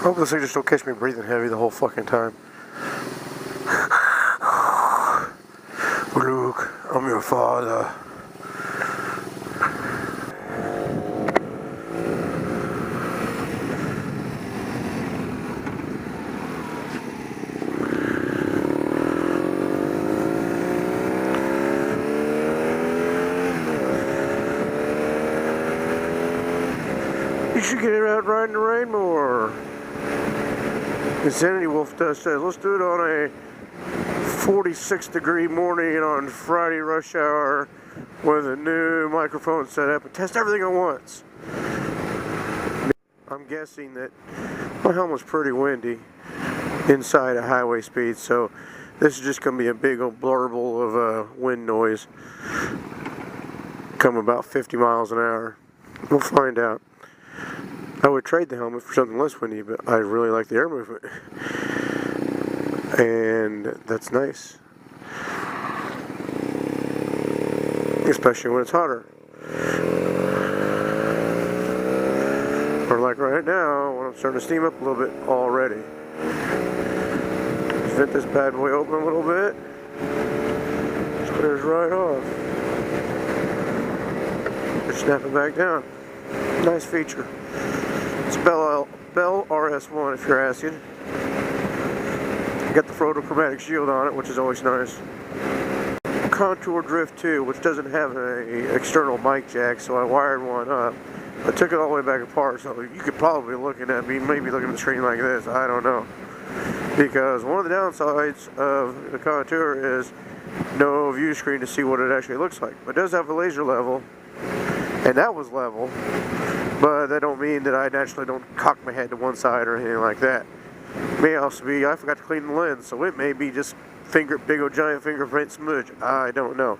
hope this thing just don't catch me breathing heavy the whole fucking time. Luke, I'm your father. You should get out riding the rain more. Insanity Wolf says, let's do it on a 46-degree morning on Friday rush hour with a new microphone set up and test everything at once. I'm guessing that my helmet's pretty windy inside at highway speed, so this is just going to be a big old blurble of wind noise come about 50 miles an hour. We'll find out. I would trade the helmet for something less windy, but I really like the air movement. And that's nice. Especially when it's hotter. Or like right now, when I'm starting to steam up a little bit already. Vent this bad boy open a little bit. Clears right off. Just snap it back down. Nice feature. It's Bell RS1 if you're asking. Got the photochromatic shield on it, which is always nice. Contour Drift 2, which doesn't have an external mic jack, so I wired one up. I took it all the way back apart, so you could probably be looking at me, maybe looking at the screen like this, I don't know. Because one of the downsides of the Contour is no view screen to see what it actually looks like. But it does have a laser level, and that was level, but that don't mean that I naturally don't cock my head to one side or anything like that. May also be I forgot to clean the lens, so it may be just big old giant fingerprint smudge. I don't know.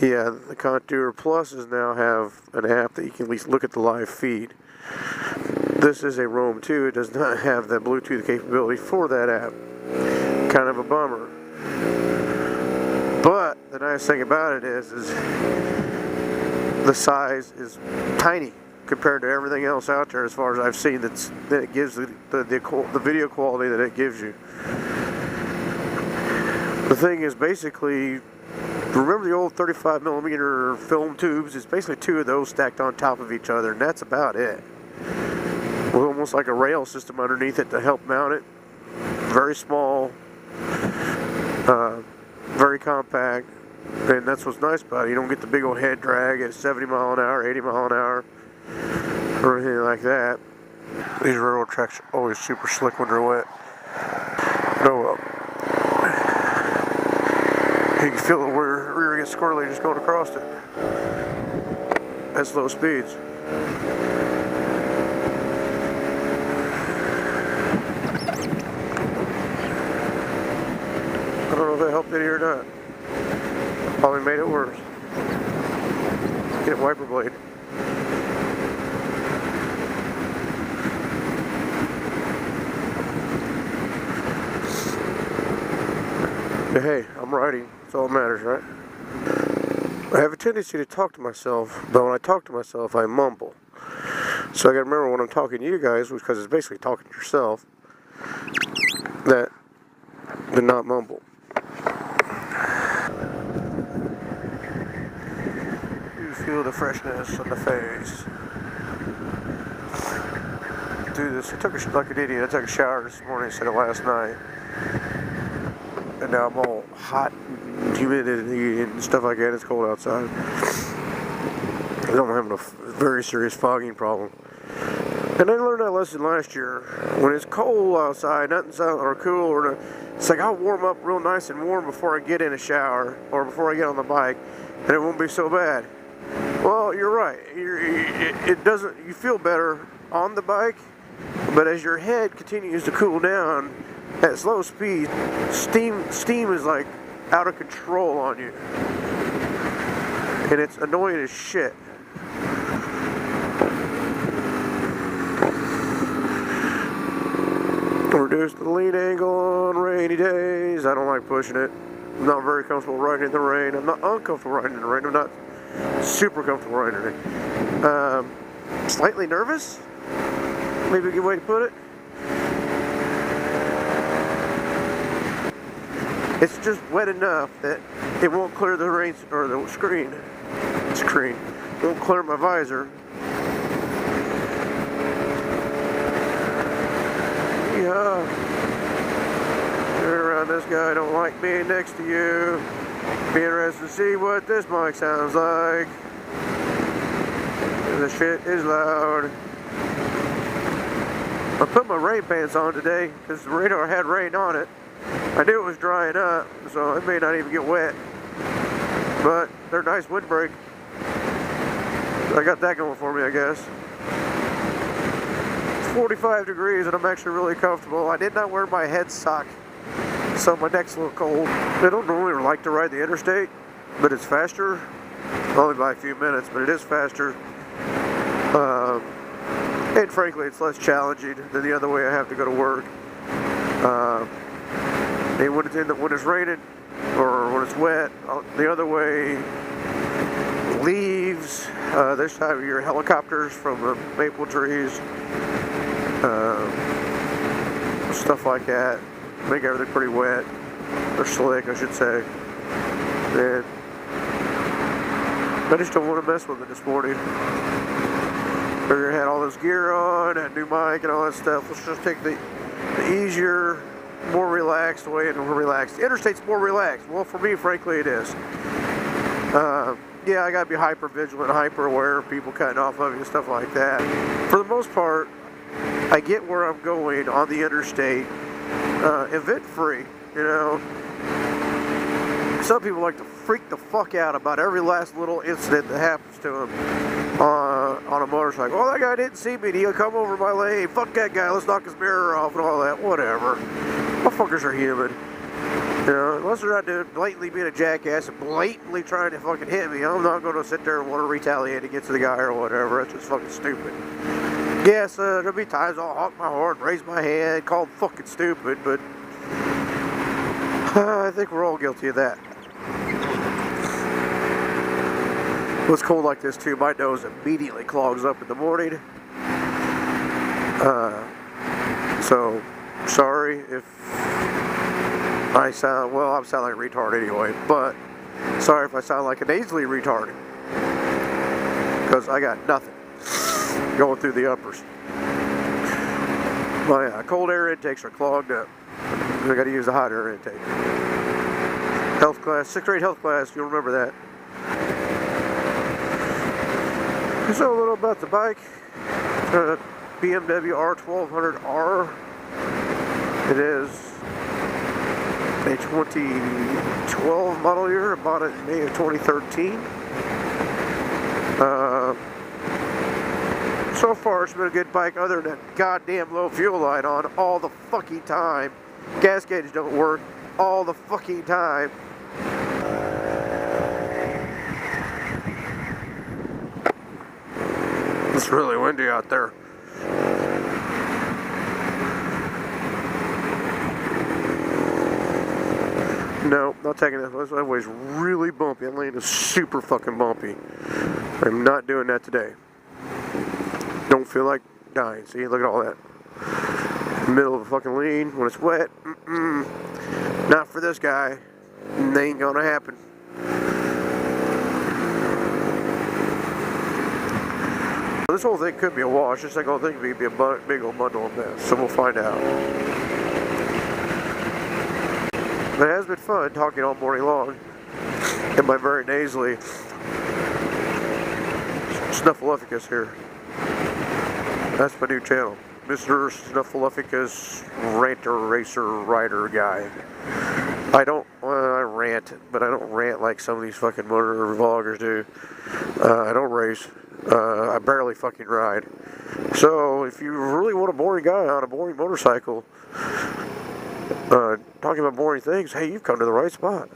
The Contour Pluses now have an app that you can at least look at the live feed. This is a Roam 2. It does not have the Bluetooth capability for that app. Kind of a bummer. But the nice thing about it is the size is tiny compared to everything else out there as far as I've seen that it gives the video quality that it gives you. The thing is basically, remember the old 35mm film tubes? It's basically two of those stacked on top of each other, and that's about it. With almost like a rail system underneath it to help mount it. Very small, very compact, and that's what's nice about it. You don't get the big old head drag at 70 mile an hour, 80 mile an hour, or anything like that. These railroad tracks are always super slick when they're wet. No, you can feel the rear gets squirrely just going across it at slow speeds. I don't know if that helped any or not. Probably made it worse. Get a wiper blade. But hey, I'm riding. That's all that matters, right? I have a tendency to talk to myself, but when I talk to myself, I mumble. So I gotta remember when I'm talking to you guys, because it's basically talking to yourself, that to not mumble. You feel the freshness on the face. Do this. I took like an idiot. I took a shower this morning instead of last night. And now I'm all hot and humidity and stuff like that. It's cold outside. I'm having a very serious fogging problem. And I learned that lesson last year. When it's cold outside, nothing's out or cool, or it's like I'll warm up real nice and warm before I get in a shower or before I get on the bike, and it won't be so bad. Well, you're right. It doesn't. You feel better on the bike, but as your head continues to cool down at slow speed, steam is like out of control on you, and it's annoying as shit. Reduce the lean angle on rainy days. I don't like pushing it. I'm not very comfortable riding in the rain. I'm not uncomfortable riding in the rain. I'm not super comfortable riding in the rain. Slightly nervous, maybe a good way to put it. It's just wet enough that it won't clear the rain or the screen. Won't clear my visor. Yeah. You're around this guy, don't like being next to you. Be interested to see what this mic sounds like. The shit is loud. I put my rain pants on today because the radar had rain on it. I knew it was drying up, so it may not even get wet. But they're nice windbreak. I got that going for me, I guess. It's 45 degrees and I'm actually really comfortable. I did not wear my head sock, so my neck's a little cold. I don't normally like to ride the interstate, but it's faster. Only by a few minutes, but it is faster. And frankly, it's less challenging than the other way I have to go to work. And when it's raining or when it's wet, the other way, leaves, this time of year, helicopters from the maple trees, stuff like that, make everything pretty wet, or slick, I should say. And I just don't want to mess with it this morning. Figured I had all this gear on, had new mic and all that stuff. Let's just take the easier, more relaxed way and more relaxed. The interstate's more relaxed. Well, for me, frankly, it is. Yeah, I gotta be hyper vigilant, hyper aware of people cutting off of you and stuff like that. For the most part, I get where I'm going on the interstate, event free, you know. Some people like to freak the fuck out about every last little incident that happens to them on a motorcycle. Oh, that guy didn't see me, he'll come over my lane. Fuck that guy, let's knock his mirror off and all that. Whatever. Motherfuckers are human. You know, unless they're not blatantly being a jackass and blatantly trying to fucking hit me, I'm not going to sit there and want to retaliate against the guy or whatever. That's just fucking stupid. Yes, there'll be times I'll honk my horn, raise my hand, call them fucking stupid, but I think we're all guilty of that. When it's cold like this too, my nose immediately clogs up in the morning. So, sorry if I sound, well, I sound like a retard anyway, but sorry if I sound like a nasally retard. Because I got nothing going through the uppers. My cold air intakes are clogged up. I got to use the hot air intake. Health class, 6th grade health class, you'll remember that. So a little about the bike. BMW R1200R. It is a 2012 model year. I bought it in May of 2013. So far it's been a good bike other than that goddamn low fuel line on all the fucking time. Gas gauges don't work all the fucking time. It's really windy out there. No, not taking this. This way's really bumpy. That lane is super fucking bumpy. I'm not doing that today. Don't feel like dying. See, look at all that. Middle of a fucking lane when it's wet. Not for this guy. It ain't gonna happen. This whole thing could be a wash. This whole thing could be a big old bundle of mess. So we'll find out. But it has been fun talking all morning long in my very nasally Snuffleupagus here. That's my new channel. Mr. Snuffleupagus Ranter Racer Rider Guy. I rant, but I don't rant like some of these fucking motor vloggers do. I don't race. I barely fucking ride. So if you really want a boring guy on a boring motorcycle, talking about boring things, hey, you've come to the right spot.